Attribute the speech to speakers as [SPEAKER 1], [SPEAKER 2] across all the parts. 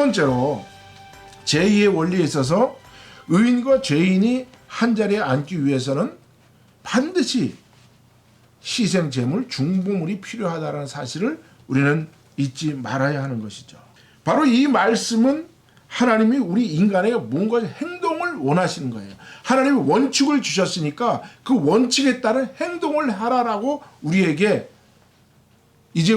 [SPEAKER 1] 번째로 제2의 원리에 있어서 의인과 죄인이 한 자리에 앉기 위해서는 반드시 희생 제물, 중보물이 필요하다는 사실을 우리는 잊지 말아야 하는 것이죠. 바로 이 말씀은 하나님이 우리 인간에게 뭔가 행동을 원하시는 거예요. 하나님이 원칙을 주셨으니까 그 원칙에 따른 행동을 하라라고 우리에게 이제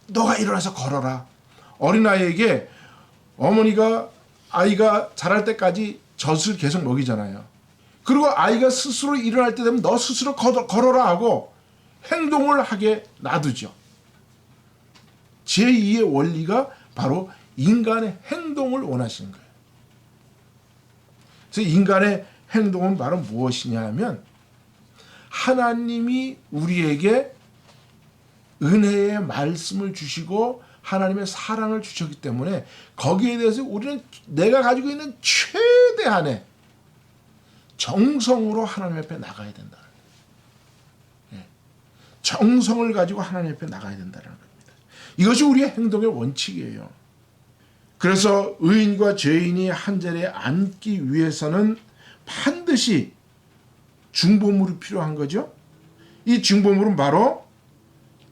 [SPEAKER 1] 너가 일어나서 걸어라. 어린아이에게 어머니가 아이가 자랄 때까지 젖을 계속 먹이잖아요. 그리고 아이가 스스로 일어날 때 되면 너 스스로 걸어라 하고 행동을 하게 놔두죠. 제2의 원리가 바로 인간의 행동을 원하시는 거예요. 그래서 인간의 행동은 바로 무엇이냐 하면 하나님이 우리에게 은혜의 말씀을 주시고 하나님의 사랑을 주셨기 때문에 거기에 대해서 우리는 내가 가지고 있는 최대한의 정성으로 하나님 앞에 나가야 된다. 정성을 가지고 하나님 앞에 나가야 된다는 겁니다. 이것이 우리의 행동의 원칙이에요. 그래서 의인과 죄인이 한 자리에 앉기 위해서는 반드시 중보물이 필요한 거죠. 이 중보물은 바로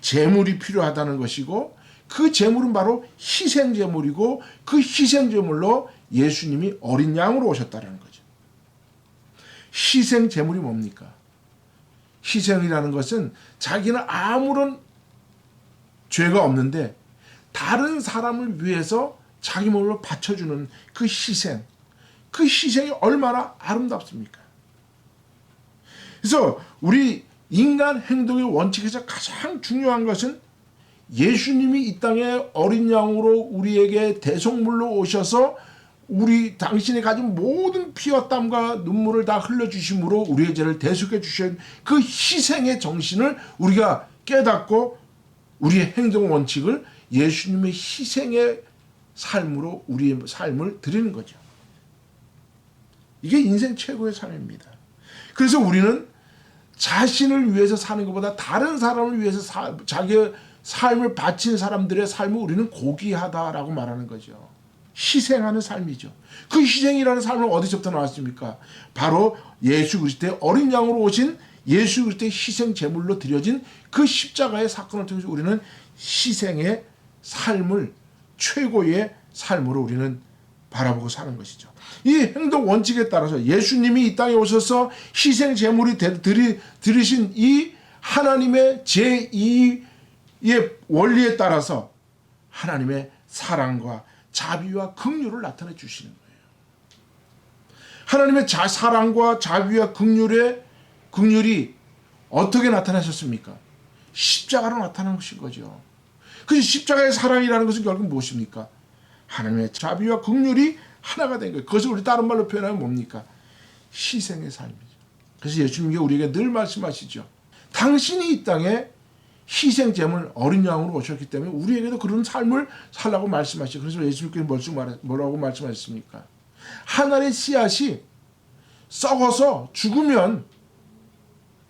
[SPEAKER 1] 제물이 필요하다는 것이고 그 제물은 바로 희생제물이고 그 희생제물로 예수님이 어린 양으로 오셨다는 거죠. 희생제물이 뭡니까? 희생이라는 것은 자기는 아무런 죄가 없는데 다른 사람을 위해서 자기 몸을 바쳐주는 그 희생. 그 희생이 얼마나 아름답습니까? 그래서 우리 인간 행동의 원칙에서 가장 중요한 것은 예수님이 이 땅에 어린 양으로 우리에게 대속물로 오셔서 당신이 가진 모든 피와 땀과 눈물을 다 흘려주심으로 우리의 죄를 대속해 주신 그 희생의 정신을 우리가 깨닫고 우리의 행동 원칙을 예수님의 희생의 삶으로 우리의 삶을 드리는 거죠. 이게 인생 최고의 삶입니다. 그래서 우리는 자신을 위해서 사는 것보다 다른 사람을 위해서 자기의 삶을 바친 사람들의 삶을 우리는 고귀하다라고 말하는 거죠. 희생하는 삶이죠. 그 희생이라는 삶은 어디서부터 나왔습니까? 바로 예수 그리스도의 어린 양으로 오신 예수 그리스도의 희생 제물로 드려진 그 십자가의 사건을 통해서 우리는 희생의 삶을 최고의 삶으로 우리는 바라보고 사는 것이죠. 이 행동 원칙에 따라서 예수님이 이 땅에 오셔서 희생 제물이 들으신 이 하나님의 제2의 원리에 따라서 하나님의 사랑과 자비와 긍휼을 나타내 주시는 거예요. 하나님의 사랑과 자비와 긍휼이 어떻게 나타나셨습니까? 십자가로 나타난 것인 거죠. 그 십자가의 사랑이라는 것은 결국 무엇입니까? 하나님의 자비와 긍휼이 하나가 된 거예요. 그것을 우리 다른 말로 표현하면 뭡니까? 희생의 삶이죠. 그래서 예수님이 우리에게 늘 말씀하시죠. 당신이 이 땅에 희생제물 어린 양으로 오셨기 때문에 우리에게도 그런 삶을 살라고 말씀하시죠. 그래서 예수님께서 뭐라고 말씀하셨습니까? 하늘의 씨앗이 썩어서 죽으면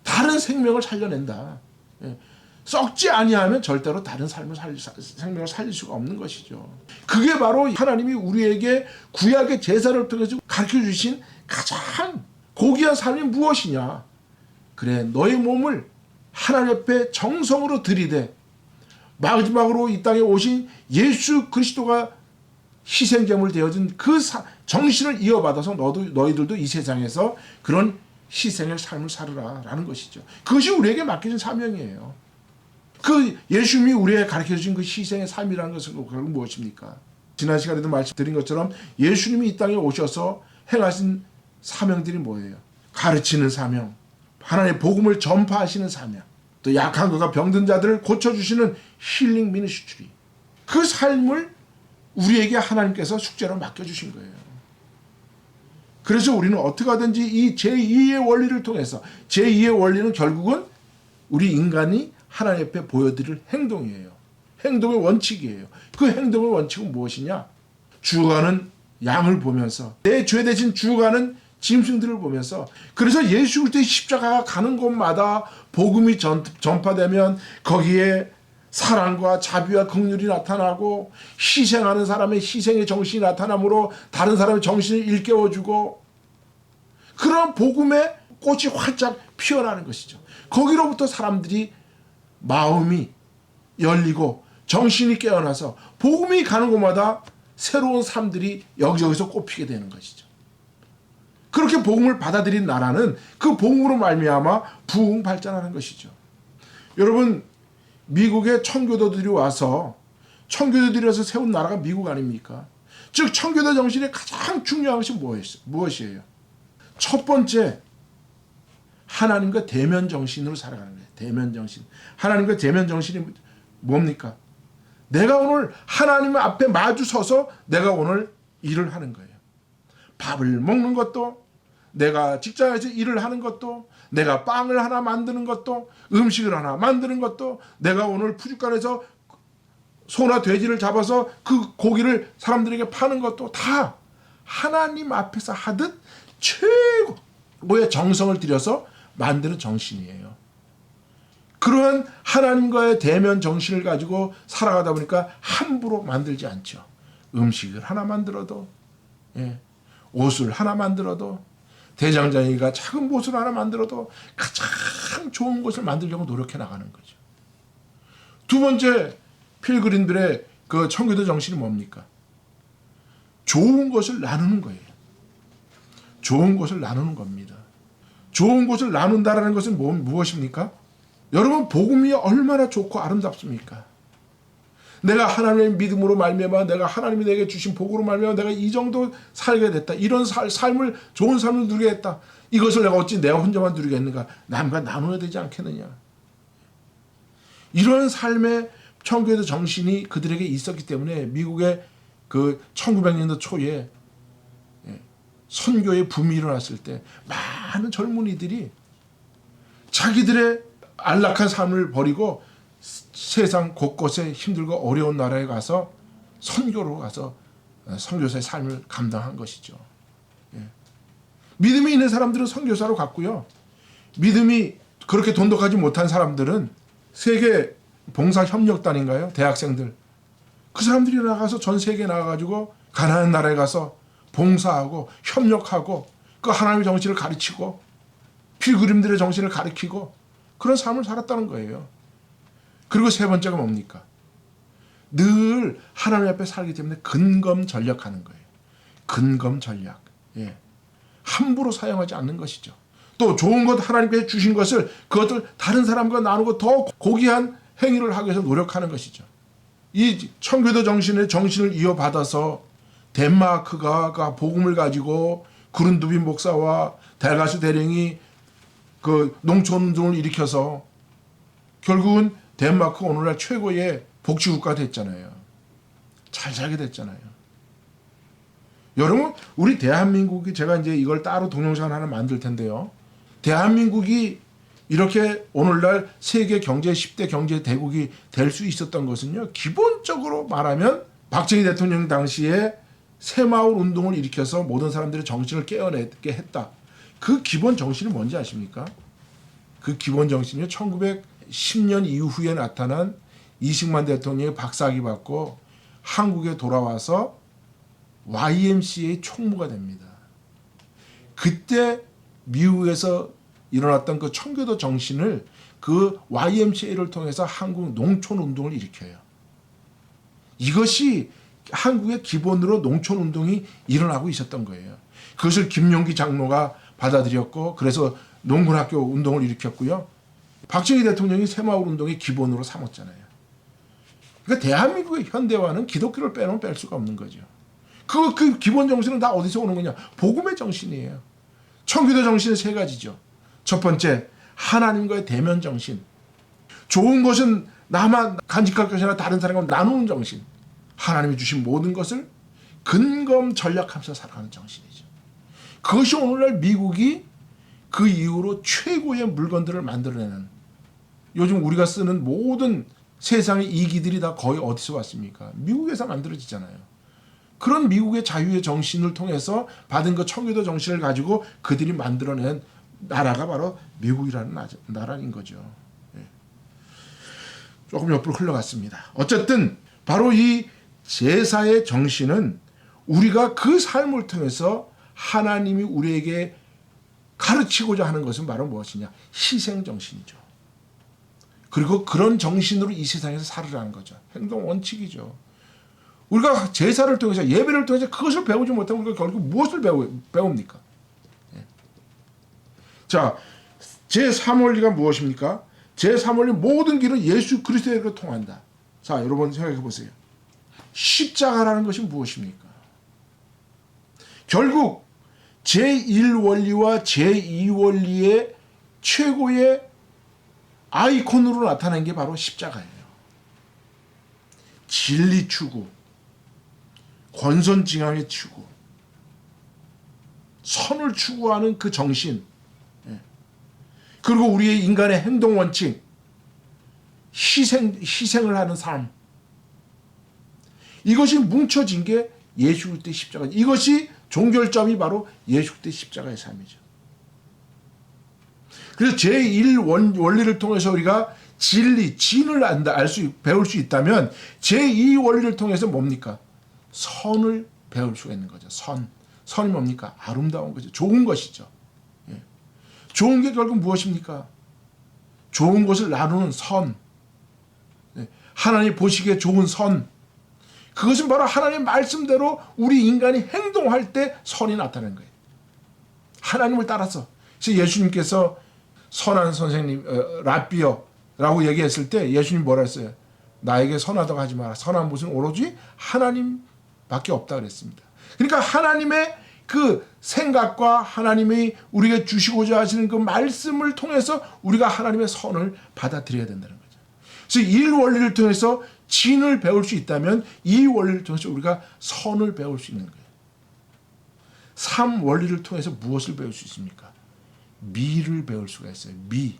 [SPEAKER 1] 다른 생명을 살려낸다. 썩지 아니하면 절대로 다른 생명을 살릴 수가 없는 것이죠. 그게 바로 하나님이 우리에게 구약의 제사를 통해서 가르쳐 주신 가장 고귀한 삶이 무엇이냐? 그래, 너의 몸을 하나님 앞에 정성으로 들이대 마지막으로 이 땅에 오신 예수 그리스도가 희생제물 되어진 그 정신을 이어받아서 너희들도 이 세상에서 그런 희생의 삶을 살으라라는 것이죠. 그것이 우리에게 맡겨진 사명이에요. 그 예수님이 우리에게 가르쳐주신 그 희생의 삶이라는 것은 결국 무엇입니까? 지난 시간에도 말씀드린 것처럼 예수님이 이 땅에 오셔서 행하신 사명들이 뭐예요? 가르치는 사명, 하나님의 복음을 전파하시는 사명, 또 약한 것과 병든 자들을 고쳐주시는 힐링 미니스트리. 그 삶을 우리에게 하나님께서 숙제로 맡겨주신 거예요. 그래서 우리는 어떻게 하든지 이 제2의 원리를 통해서, 제2의 원리는 결국은 우리 인간이 하나님 앞에 보여드릴 행동이에요. 행동의 원칙이에요. 그 행동의 원칙은 무엇이냐? 죽어가는 양을 보면서, 내 죄 대신 죽어가는 짐승들을 보면서, 그래서 예수 그리스도의 십자가가 가는 곳마다 복음이 전파되면 거기에 사랑과 자비와 긍휼이 나타나고 희생하는 사람의 희생의 정신이 나타나므로 다른 사람의 정신을 일깨워주고 그런 복음의 꽃이 활짝 피어나는 것이죠. 거기로부터 사람들이 마음이 열리고 정신이 깨어나서 복음이 가는 곳마다 새로운 사람들이 여기저기서 꼽히게 되는 것이죠. 그렇게 복음을 받아들인 나라는 그 복음으로 말미암아 부흥 발전하는 것이죠. 여러분, 미국에 청교도들이 와서 세운 나라가 미국 아닙니까? 즉 청교도 정신의 가장 중요한 것이 무엇이에요? 첫 번째, 하나님과 대면 정신으로 살아가는 거예요. 대면 정신. 하나님과 대면 정신이 뭡니까? 내가 오늘 하나님 앞에 마주 서서 내가 오늘 일을 하는 거예요. 밥을 먹는 것도, 내가 직장에서 일을 하는 것도, 내가 빵을 하나 만드는 것도, 음식을 하나 만드는 것도, 내가 오늘 푸주간에서 소나 돼지를 잡아서 그 고기를 사람들에게 파는 것도 다 하나님 앞에서 하듯 최고의 정성을 들여서 만드는 정신이에요. 그러한 하나님과의 대면 정신을 가지고 살아가다 보니까 함부로 만들지 않죠. 음식을 하나 만들어도, 옷을 하나 만들어도, 대장장이가 작은 못을 하나 만들어도 가장 좋은 것을 만들려고 노력해 나가는 거죠. 두 번째, 필그림들의 그 청교도 정신이 뭡니까? 좋은 것을 나누는 거예요. 좋은 것을 나누는 겁니다. 좋은 것을 나눈다라는 것은 무엇입니까? 여러분, 복음이 얼마나 좋고 아름답습니까? 내가 하나님의 믿음으로 말미암아 내가 하나님이 내게 주신 복으로 말미암아 내가 이 정도 살게 됐다. 이런 삶을 좋은 삶을 누리게 했다. 이것을 내가 어찌 내가 혼자만 누리겠는가? 남과 나눠야 되지 않겠느냐? 이런 삶의 청교도 정신이 그들에게 있었기 때문에 미국의 그 1900년도 초에 선교의 붐이 일어났을 때 많은 젊은이들이 자기들의 안락한 삶을 버리고 세상 곳곳에 힘들고 어려운 나라에 가서 선교로 가서 선교사의 삶을 감당한 것이죠. 믿음이 있는 사람들은 선교사로 갔고요. 믿음이 그렇게 돈독하지 못한 사람들은 세계 봉사협력단인가요? 대학생들. 그 사람들이 나가서 전 세계에 나가가지고 가나안 나라에 가서 봉사하고 협력하고 그 하나님의 정신을 가르치고 필그림들의 정신을 가르치고 그런 삶을 살았다는 거예요. 그리고 세 번째가 뭡니까? 늘 하나님 앞에 살기 때문에 근검전략하는 거예요. 근검전략. 함부로 사용하지 않는 것이죠. 또 좋은 것 하나님께서 주신 것을 그것을 다른 사람과 나누고 더 고귀한 행위를 하기 위해서 노력하는 것이죠. 이 청교도 정신을 이어받아서 덴마크가 복음을 가지고 구른두빈 목사와 델가스 대령이 그 농촌운동을 일으켜서 결국은 덴마크가 오늘날 최고의 복지국가 됐잖아요. 잘 살게 됐잖아요. 여러분, 우리 대한민국이 제가 이제 이걸 따로 동영상 하나 만들 텐데요. 대한민국이 이렇게 오늘날 세계 경제 10대 경제 대국이 될 수 있었던 것은요. 기본적으로 말하면 박정희 대통령 당시에 새마을 운동을 일으켜서 모든 사람들의 정신을 깨어내게 했다. 그 기본 정신이 뭔지 아십니까? 그 기본 정신이 1910년 이후에 나타난 이승만 대통령의 박사학위 받고 한국에 돌아와서 YMCA 총무가 됩니다. 그때 미국에서 일어났던 그 청교도 정신을 그 YMCA를 통해서 한국 농촌운동을 일으켜요. 이것이 한국의 기본으로 농촌운동이 일어나고 있었던 거예요. 그것을 김용기 장로가 받아들였고 그래서 농군학교 운동을 일으켰고요. 박정희 대통령이 새마을 운동의 기본으로 삼았잖아요. 그러니까 대한민국의 현대화는 기독교를 빼놓으면 뺄 수가 없는 거죠. 그 기본 정신은 다 어디서 오는 거냐? 복음의 정신이에요. 청교도 정신은 세 가지죠. 첫 번째, 하나님과의 대면 정신. 좋은 것은 나만 간직할 것이나 다른 사람과 나누는 정신. 하나님이 주신 모든 것을 근검 전략하면서 살아가는 정신이죠. 그것이 오늘날 미국이 그 이후로 최고의 물건들을 만들어내는, 요즘 우리가 쓰는 모든 세상의 이기들이 다 거의 어디서 왔습니까? 미국에서 만들어지잖아요. 그런 미국의 자유의 정신을 통해서 받은 그 청교도 정신을 가지고 그들이 만들어낸 나라가 바로 미국이라는 나라인 거죠. 조금 옆으로 흘러갔습니다. 어쨌든 바로 이 제사의 정신은 우리가 그 삶을 통해서 하나님이 우리에게 가르치고자 하는 것은 바로 무엇이냐? 희생 정신이죠. 그리고 그런 정신으로 이 세상에서 살으라는 거죠. 행동 원칙이죠. 우리가 제사를 통해서 예배를 통해서 그것을 배우지 못하면 우리가 결국 무엇을 배웁니까? 자, 제3원리가 무엇입니까? 제3원리 모든 길은 예수 그리스도에게 통한다. 자, 여러분 생각해 보세요. 십자가라는 것이 무엇입니까? 결국 제1원리와 제2원리의 최고의 아이콘으로 나타난 게 바로 십자가예요. 진리 추구, 권선징악의 추구, 선을 추구하는 그 정신, 그리고 우리의 인간의 행동 원칙, 희생을 하는 삶, 이것이 뭉쳐진 게 예수 그리스도의 십자가. 이것이 종결점이 바로 예수 그리스도의 십자가의 삶이죠. 그래서 제1원리를 통해서 우리가 진리, 진을 배울 수 있다면 제2원리를 통해서 뭡니까? 선을 배울 수가 있는 거죠. 선이 뭡니까? 아름다운 거죠. 좋은 것이죠. 예. 좋은 게 결국 무엇입니까? 좋은 것을 나누는 선. 예. 하나님 보시기에 좋은 선. 그것은 바로 하나님 말씀대로 우리 인간이 행동할 때 선이 나타나는 거예요. 하나님을 따라서. 그래서 예수님께서 선한 선생님, 랍비어라고 얘기했을 때 예수님 뭐라 했어요? 나에게 선하다고 하지 마라. 선한 것은 오로지 하나님밖에 없다 그랬습니다. 그러니까 하나님의 그 생각과 하나님이 우리에게 주시고자 하시는 그 말씀을 통해서 우리가 하나님의 선을 받아들여야 된다는 거죠. 그래서 1원리를 통해서 진을 배울 수 있다면 2원리를 통해서 우리가 선을 배울 수 있는 거예요. 3원리를 통해서 무엇을 배울 수 있습니까? 미를 배울 수가 있어요. 미.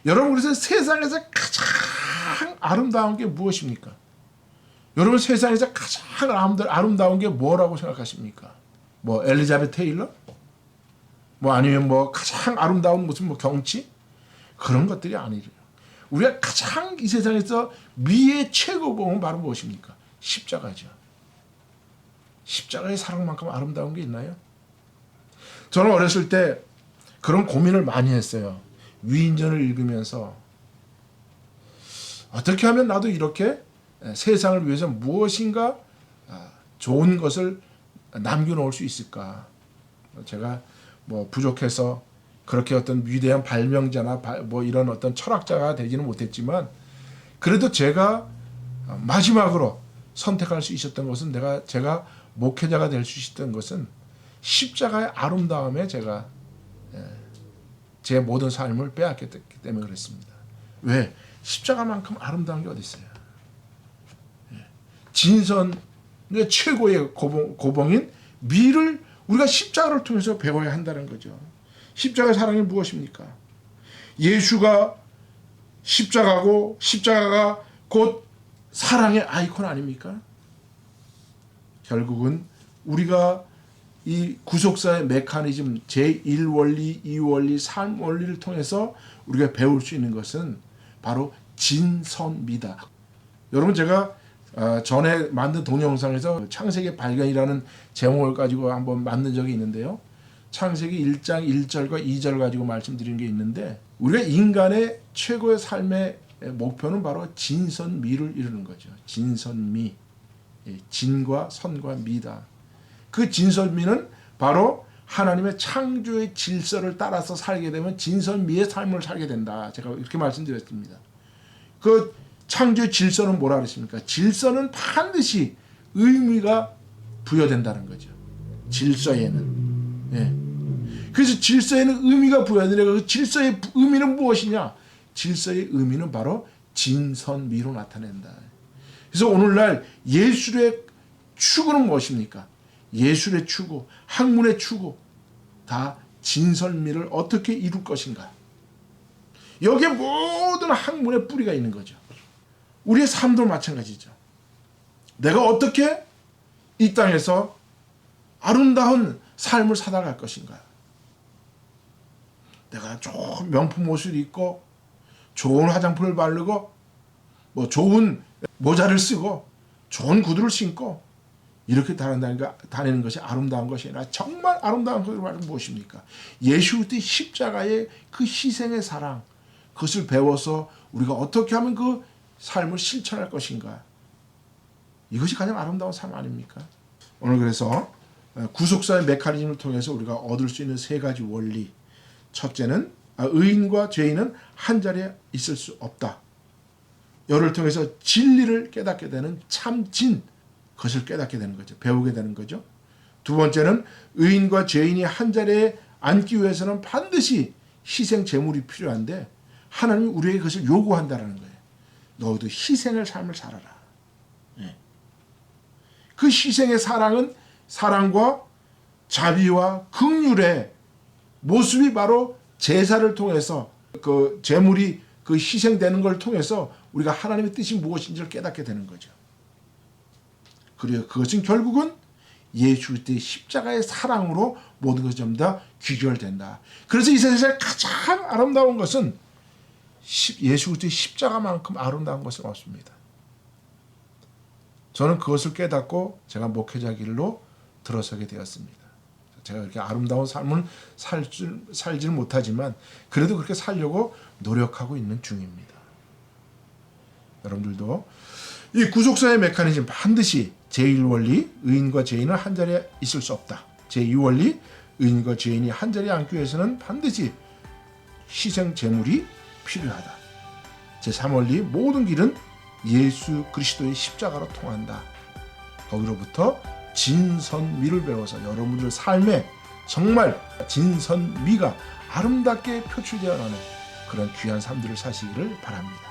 [SPEAKER 1] 여러분, 그래서 세상에서 가장 아름다운 게 무엇입니까? 여러분, 세상에서 가장 아름다운 게 뭐라고 생각하십니까? 뭐 엘리자베트 테일러? 뭐 아니면 뭐 가장 아름다운 무슨 뭐 경치? 그런 것들이 아니래요. 우리가 가장 이 세상에서 미의 최고봉은 바로 무엇입니까? 십자가죠. 십자가의 사랑만큼 아름다운 게 있나요? 저는 어렸을 때 그런 고민을 많이 했어요. 위인전을 읽으면서 어떻게 하면 나도 이렇게 세상을 위해서 무엇인가 좋은 것을 남겨놓을 수 있을까? 제가 뭐 부족해서 그렇게 어떤 위대한 발명자나 뭐 이런 어떤 철학자가 되지는 못했지만 그래도 제가 마지막으로 선택할 수 있었던 것은 제가 목회자가 될 수 있었던 것은 십자가의 아름다움에 제가 제 모든 삶을 빼앗겼기 때문에 그랬습니다. 왜? 십자가만큼 아름다운 게 어디 있어요? 진선의 최고의 고봉인 미를 우리가 십자가를 통해서 배워야 한다는 거죠. 십자가의 사랑이 무엇입니까? 예수가 십자가고 십자가가 곧 사랑의 아이콘 아닙니까? 결국은 우리가 이 구속사의 메커니즘 제1원리, 2원리, 3원리를 통해서 우리가 배울 수 있는 것은 바로 진선미다. 여러분, 제가 전에 만든 동영상에서 창세기 발견이라는 제목을 가지고 한번 만든 적이 있는데요. 창세기 1장 1절과 2절 가지고 말씀드리는 게 있는데 우리가 인간의 최고의 삶의 목표는 바로 진선미를 이루는 거죠. 진선미. 진과 선과 미다. 그 진선미는 바로 하나님의 창조의 질서를 따라서 살게 되면 진선미의 삶을 살게 된다. 제가 이렇게 말씀드렸습니다. 그 창조의 질서는 뭐라 그랬습니까? 질서는 반드시 의미가 부여된다는 거죠. 질서에는. 예. 그래서 질서에는 의미가 부여되는 그 질서의 의미는 무엇이냐? 질서의 의미는 바로 진선미로 나타낸다. 그래서 오늘날 예술의 추구는 무엇입니까? 예술의 추구, 학문의 추구 다 진선미를 어떻게 이룰 것인가? 여기에 모든 학문의 뿌리가 있는 거죠. 우리의 삶도 마찬가지죠. 내가 어떻게 이 땅에서 아름다운 삶을 살아갈 것인가? 내가 좋은 명품 옷을 입고 좋은 화장품을 바르고 뭐 좋은 모자를 쓰고 좋은 구두를 신고 이렇게 다니는 것이 아름다운 것이 아니라 정말 아름다운 것을 말하는 무엇입니까? 예수 그리스도의 십자가의 그 희생의 사랑, 그것을 배워서 우리가 어떻게 하면 그 삶을 실천할 것인가? 이것이 가장 아름다운 삶 아닙니까? 오늘 그래서 구속사의 메커니즘을 통해서 우리가 얻을 수 있는 세 가지 원리. 첫째는 의인과 죄인은 한 자리에 있을 수 없다. 이를 통해서 진리를 깨닫게 되는 참진, 그것을 깨닫게 되는 거죠. 배우게 되는 거죠. 두 번째는 의인과 죄인이 한 자리에 앉기 위해서는 반드시 희생 제물이 필요한데 하나님이 우리에게 그것을 요구한다는 거예요. 너희도 희생의 삶을 살아라. 그 희생의 사랑은 사랑과 자비와 긍휼의 모습이 바로 제사를 통해서 그 제물이 그 희생되는 걸 통해서 우리가 하나님의 뜻이 무엇인지를 깨닫게 되는 거죠. 그리고 그것은 결국은 예수 그리스도의 십자가의 사랑으로 모든 것이 전부 다 귀결된다. 그래서 이 세상에서 가장 아름다운 것은 예수 그리스도의 십자가만큼 아름다운 것은 없습니다. 저는 그것을 깨닫고 제가 목회자 길로 들어서게 되었습니다. 제가 그렇게 아름다운 삶을 살지는 못하지만 그래도 그렇게 살려고 노력하고 있는 중입니다. 여러분들도 이 구속사의 메커니즘 반드시 제1원리 의인과 죄인은 한 자리에 있을 수 없다. 제2원리 의인과 죄인이 한 자리에 앉기 위해서는 반드시 희생 제물이 필요하다. 제3원리 모든 길은 예수 그리스도의 십자가로 통한다. 거기로부터 진선미를 배워서 여러분들 삶에 정말 진선미가 아름답게 표출되어 나는 그런 귀한 삶들을 사시기를 바랍니다.